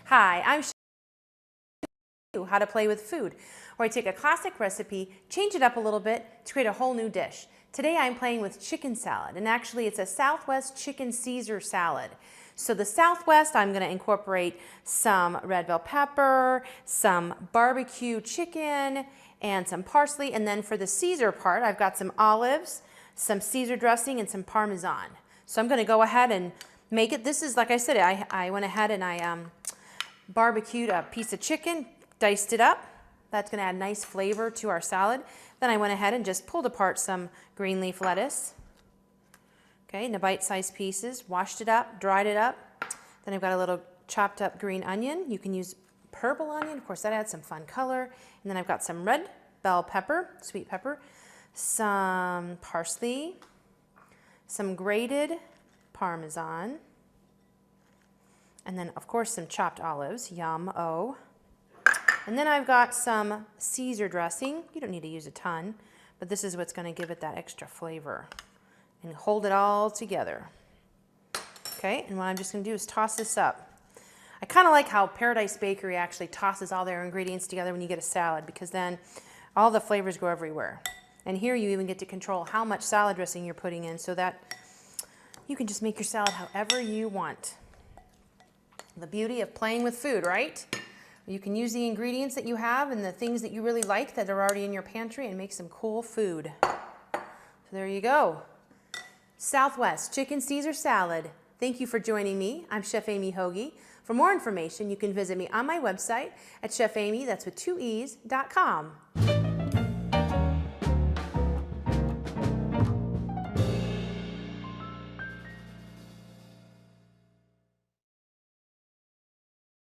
Hi, I'm showing you how to play with food, where I take a classic recipe, change it up a little bit to create a whole new dish. Today I'm playing with chicken salad, and actually it's a Southwest chicken Caesar salad. So the Southwest, I'm going to incorporate some red bell pepper, some barbecue chicken, and some parsley. And then for the Caesar part, I've got some olives, some Caesar dressing, and some Parmesan. So I'm going to go ahead and make it. This is, like I said, I went ahead and I barbecued a piece of chicken, diced it up. That's going to add nice flavor to our salad. Then I went ahead and just pulled apart some green leaf lettuce. Okay, into bite-sized pieces, washed it up, dried it up. Then I've got a little chopped up green onion. You can use purple onion, of course that adds some fun color. And then I've got some red bell pepper, sweet pepper, some parsley, some grated Parmesan, and then of course some chopped olives, yum-o. And then I've got some Caesar dressing. You don't need to use a ton, but this is what's going to give it that extra flavor. And hold it all together. Okay, and what I'm just going to do is toss this up. I kind of like how Paradise Bakery actually tosses all their ingredients together when you get a salad, because then all the flavors go everywhere. And here you even get to control how much salad dressing you're putting in, so that you can just make your salad however you want. The beauty of playing with food, right? You can use the ingredients that you have and the things that you really like that are already in your pantry and make some cool food. So there you go. Southwest Chicken Caesar Salad. Thank you for joining me. I'm Chef Amy Hoagie. For more information, you can visit me on my website at chefamy, that's with 2 E's.com.